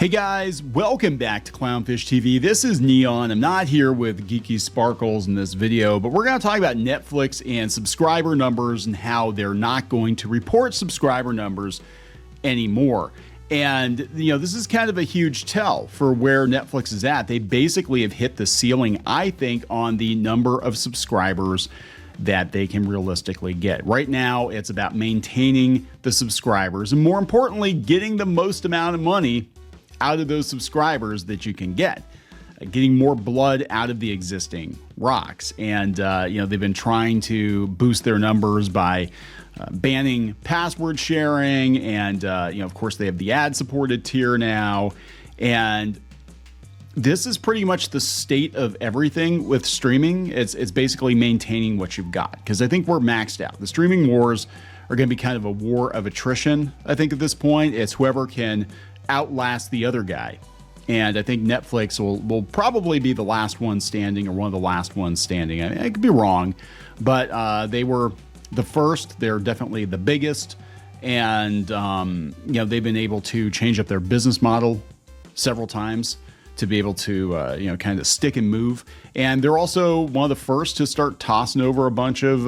Hey guys, welcome back to Clownfish TV. This is Kneon. I'm not here with Geeky Sparkles in this video, but we're going to talk about Netflix and subscriber numbers and how they're not going to report subscriber numbers anymore. And, this is kind of a huge tell for where Netflix is at. They basically have hit the ceiling, I think, on the number of subscribers that they can realistically get. Right now, it's about maintaining the subscribers and, more importantly, getting the most amount of money out of those subscribers that you can get, getting more blood out of the existing rocks. And, they've been trying to boost their numbers by banning password sharing. And, of course, they have the ad-supported tier now. And this is pretty much the state of everything with streaming. It's basically maintaining what you've got, because I think we're maxed out. The streaming wars are going to be kind of a war of attrition, I think, at this point. It's whoever can outlast the other guy. And I think Netflix will probably be the last one standing, or one of the last ones standing. I could be wrong, but they were the first. They're definitely the biggest. And, they've been able to change up their business model several times to be able to, kind of stick and move. And they're also one of the first to start tossing over a bunch of,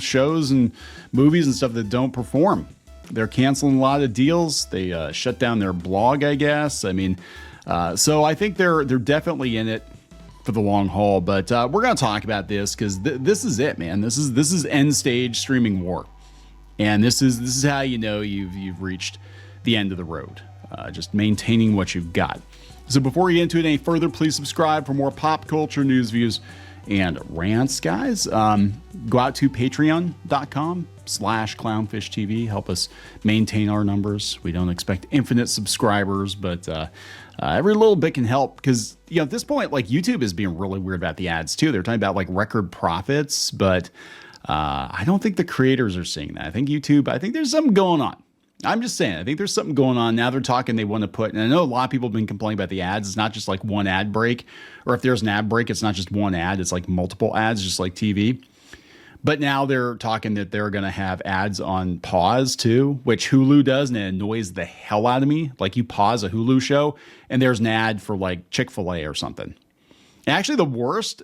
shows and movies and stuff that don't perform. They're canceling a lot of deals. They shut down their blog, I guess. So I think they're definitely in it for the long haul. But we're going to talk about this because this is it, man. This is end stage streaming war, and this is how you know you've reached the end of the road. Just maintaining what you've got. So before we get into it any further, please subscribe for more pop culture news, views, and rants, guys. Go out to patreon.com/clownfishtv. Help us maintain our numbers. We don't expect infinite subscribers, but every little bit can help, because at this point, like, YouTube is being really weird about the ads too. They're talking about like record profits, but I don't think the creators are seeing that. I think there's something going on. I'm just saying, I think there's something going on. Now they're talking, they want to put, and I know a lot of people have been complaining about the ads. It's not just like one ad break, or if there's an ad break, it's not just one ad, it's like multiple ads, just like TV. But now they're talking that they're going to have ads on pause too, which Hulu does, and it annoys the hell out of me. Like, you pause a Hulu show and there's an ad for like Chick-fil-A or something. And actually, the worst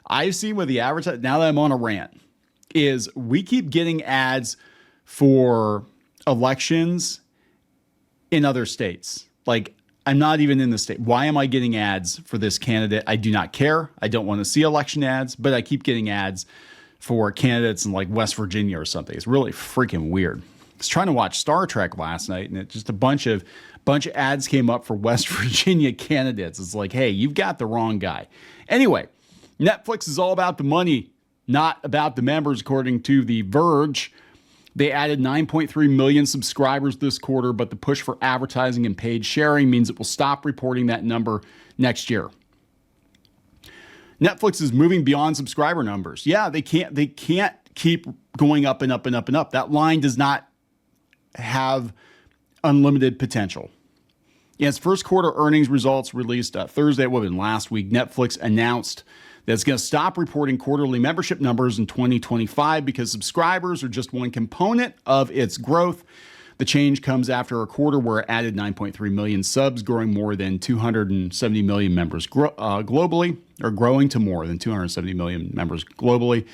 I've seen with the advertising, now that I'm on a rant, is we keep getting ads for elections in other states. Like, I'm not even in the state. Why am I getting ads for this candidate? I do not care. I don't want to see election ads, but I keep getting ads for candidates in like West Virginia or something. It's really freaking weird. I was trying to watch Star Trek last night, and it just a bunch of ads came up for West Virginia candidates. It's like, hey, you've got the wrong guy. Anyway, Netflix is all about the money, not about the members, according to The Verge. They added 9.3 million subscribers this quarter, but the push for advertising and paid sharing means it will stop reporting that number next year. Netflix is moving beyond subscriber numbers. Yeah, they can't keep going up and up and up and up. That line does not have unlimited potential. In its first quarter earnings results released Thursday, last week, Netflix announced that it's going to stop reporting quarterly membership numbers in 2025 because subscribers are just one component of its growth. The change comes after a quarter where it added 9.3 million subs, growing more than 270 million members globally, or growing to more than 270 million members globally.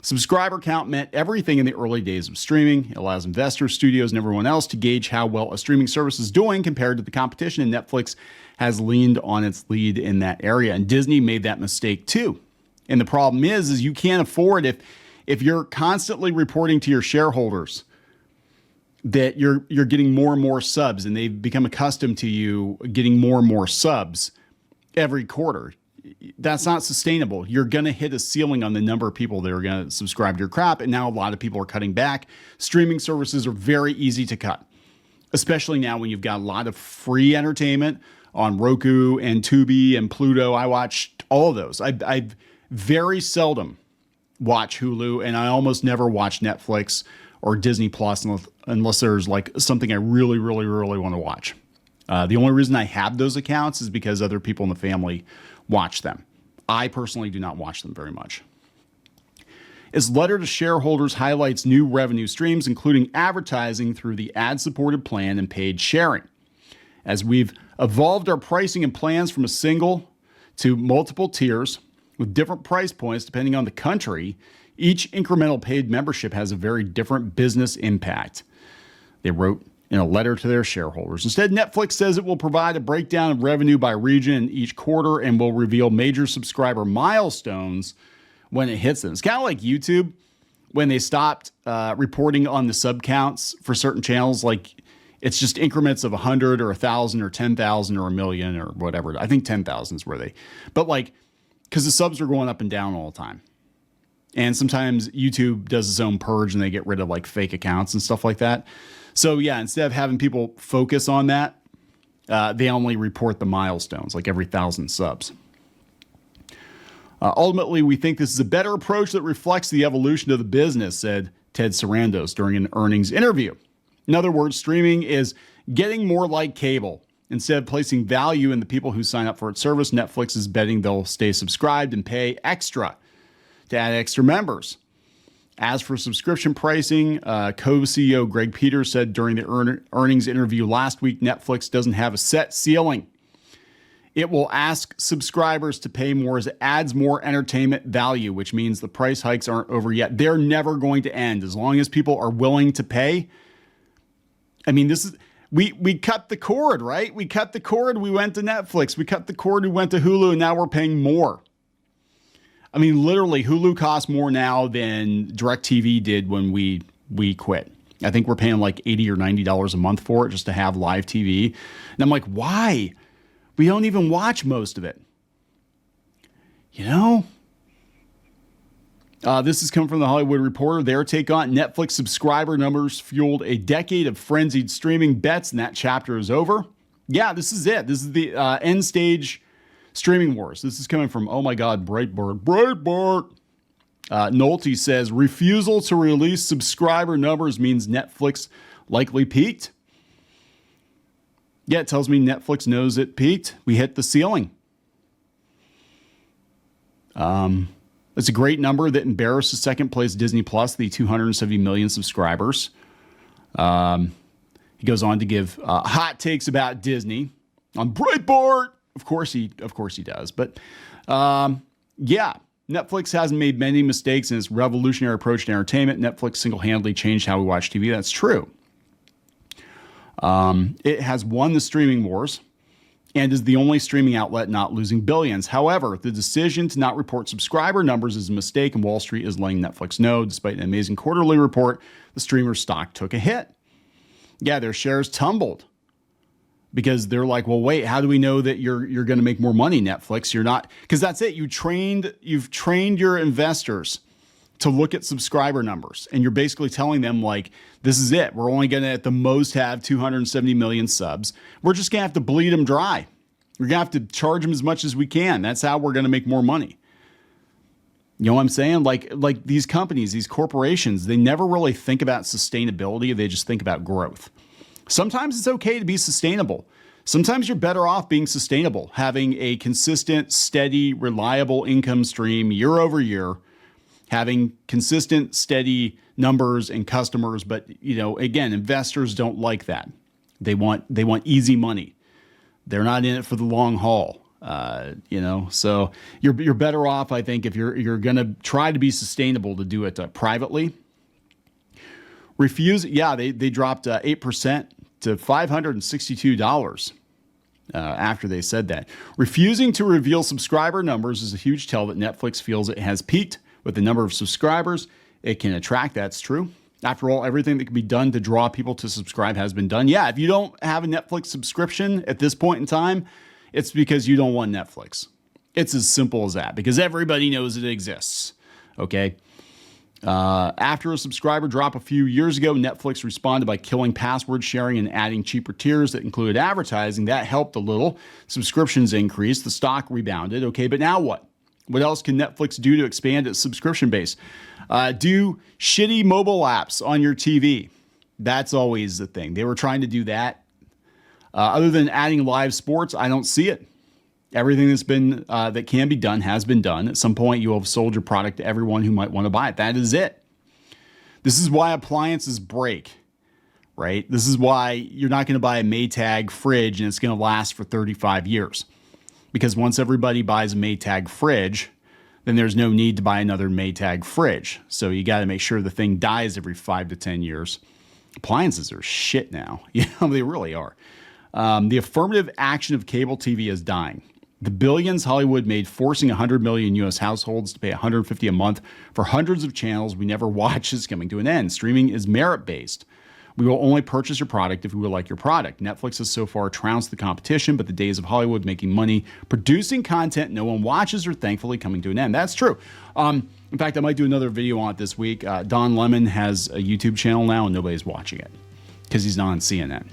Subscriber count meant everything in the early days of streaming. It allows investors, studios, and everyone else to gauge how well a streaming service is doing compared to the competition, and Netflix has leaned on its lead in that area. And Disney made that mistake too. And the problem is you can't afford, if you're constantly reporting to your shareholders that you're getting more and more subs, and they've become accustomed to you getting more and more subs every quarter. That's not sustainable. You're going to hit a ceiling on the number of people that are going to subscribe to your crap. And now a lot of people are cutting back. Streaming services are very easy to cut, especially now when you've got a lot of free entertainment on Roku and Tubi and Pluto. I watch all of those. I very seldom watch Hulu, and I almost never watch Netflix or Disney Plus unless there's like something I really, really, really want to watch. The only reason I have those accounts is because other people in the family watch them. I personally do not watch them very much. Its letter to shareholders highlights new revenue streams, including advertising through the ad-supported plan and paid sharing. as we've evolved our pricing and plans from a single to multiple tiers with different price points depending on the country. Each incremental paid membership has a very different business impact, they wrote in a letter to their shareholders. Instead, Netflix says it will provide a breakdown of revenue by region each quarter and will reveal major subscriber milestones when it hits them. It's kind of like YouTube when they stopped reporting on the sub counts for certain channels. Like, it's just increments of 100 or 1,000 or 10,000 or a million or whatever. I think 10,000 is where but like, because the subs are going up and down all the time. And sometimes YouTube does its own purge and they get rid of like fake accounts and stuff like that. So yeah, instead of having people focus on that, they only report the milestones, like every 1,000 subs. Ultimately, we think this is a better approach that reflects the evolution of the business, said Ted Sarandos during an earnings interview. In other words, streaming is getting more like cable. Instead of placing value in the people who sign up for its service, Netflix is betting they'll stay subscribed and pay extra to add extra members. As for subscription pricing, co-CEO Greg Peters said during the earnings interview last week, Netflix doesn't have a set ceiling. It will ask subscribers to pay more as it adds more entertainment value, which means the price hikes aren't over yet. They're never going to end as long as people are willing to pay. I mean, this is we cut the cord, right? We cut the cord. We went to Netflix. We cut the cord. We went to Hulu, and now we're paying more. I mean, literally, Hulu costs more now than DirecTV did when we quit. I think we're paying like $80 or $90 a month for it just to have live TV. And I'm like, why? We don't even watch most of it. You know? This is coming from the Hollywood Reporter. Their take on Netflix subscriber numbers fueled a decade of frenzied streaming bets, and that chapter is over. Yeah, this is it. This is the end stage streaming wars. This is coming from, oh my God, Breitbart. Nolte says, refusal to release subscriber numbers means Netflix likely peaked. Yeah, it tells me Netflix knows it peaked. We hit the ceiling. It's a great number that embarrasses second place Disney Plus, the 270 million subscribers. He goes on to give hot takes about Disney on Breitbart. Of course he does. But yeah, Netflix hasn't made many mistakes in its revolutionary approach to entertainment. Netflix single-handedly changed how we watch TV. That's true. It has won the streaming wars and is the only streaming outlet not losing billions. However, the decision to not report subscriber numbers is a mistake, and Wall Street is letting Netflix know. Despite an amazing quarterly report, the streamer's stock took a hit. Yeah, their shares tumbled because they're like, well, wait, how do we know that you're going to make more money, Netflix? You're not, because that's it. You've trained your investors to look at subscriber numbers, and you're basically telling them, like, this is it. We're only going to at the most have 270 million subs. We're just going to have to bleed them dry. We're going to have to charge them as much as we can. That's how we're going to make more money. You know what I'm saying? Like these companies, these corporations, they never really think about sustainability. They just think about growth. Sometimes it's okay to be sustainable. Sometimes you're better off being sustainable, having a consistent, steady, reliable income stream year over year, having consistent, steady numbers and customers. But, you know, again, investors don't like that. They want easy money. They're not in it for the long haul. You know, so you're better off, I think, if you're going to try to be sustainable, to do it privately. They dropped 8% to $562 after they said that. Refusing to reveal subscriber numbers is a huge tell that Netflix feels it has peaked with the number of subscribers it can attract. That's true. After all, everything that can be done to draw people to subscribe has been done. Yeah, if you don't have a Netflix subscription at this point in time, it's because you don't want Netflix. It's as simple as that, because everybody knows it exists. Okay. After a subscriber drop a few years ago, Netflix responded by killing password sharing and adding cheaper tiers that included advertising. That helped a little. Subscriptions increased. The stock rebounded. Okay, but now what? What else can Netflix do to expand its subscription base? Do shitty mobile apps on your TV. That's always the thing. They were trying to do that. Other than adding live sports, I don't see it. Everything that's been that can be done has been done. At some point, you will have sold your product to everyone who might want to buy it. That is it. This is why appliances break, right? This is why you're not going to buy a Maytag fridge and it's going to last for 35 years. Because once everybody buys a Maytag fridge, then there's no need to buy another Maytag fridge. So you got to make sure the thing dies every 5 to 10 years. Appliances are shit now. They really are. The affirmative action of cable TV is dying. The billions Hollywood made forcing 100 million U.S. households to pay $150 a month for hundreds of channels we never watch is coming to an end. Streaming is merit-based. We will only purchase your product if we will like your product. Netflix has so far trounced the competition, but the days of Hollywood making money producing content no one watches are thankfully coming to an end. That's true. In fact, I might do another video on it this week. Don Lemon has a YouTube channel now, and nobody's watching it because he's not on CNN.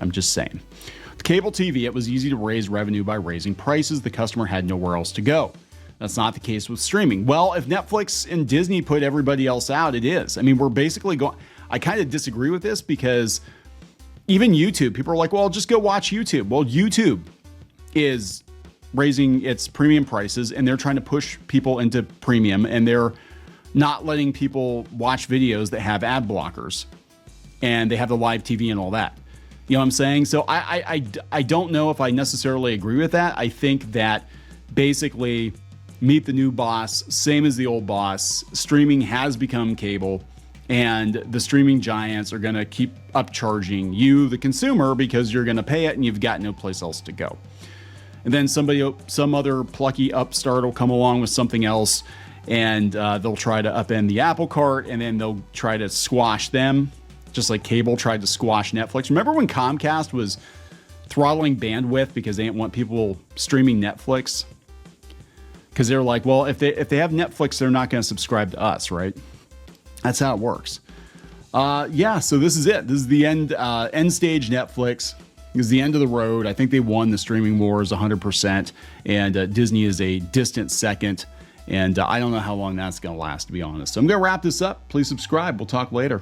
I'm just saying. With cable TV, it was easy to raise revenue by raising prices. The customer had nowhere else to go. That's not the case with streaming. Well, if Netflix and Disney put everybody else out, it is. I mean, we're basically going... I kind of disagree with this because even YouTube, people are like, well, just go watch YouTube. Well, YouTube is raising its premium prices and they're trying to push people into premium and they're not letting people watch videos that have ad blockers and they have the live TV and all that. You know what I'm saying? So I don't know if I necessarily agree with that. I think that basically meet the new boss, same as the old boss. Streaming has become cable. And the streaming giants are going to keep upcharging you, the consumer, because you're going to pay it and you've got no place else to go. And then some other plucky upstart will come along with something else and they'll try to upend the apple cart and then they'll try to squash them, just like cable tried to squash Netflix. Remember when Comcast was throttling bandwidth because they didn't want people streaming Netflix? Because they're like, well, if they have Netflix, they're not going to subscribe to us, right? That's how it works. Yeah, so this is it. This is the end stage Netflix. This is the end of the road. I think they won the streaming wars 100%, and Disney is a distant second. And I don't know how long that's going to last, to be honest. So I'm going to wrap this up. Please subscribe. We'll talk later.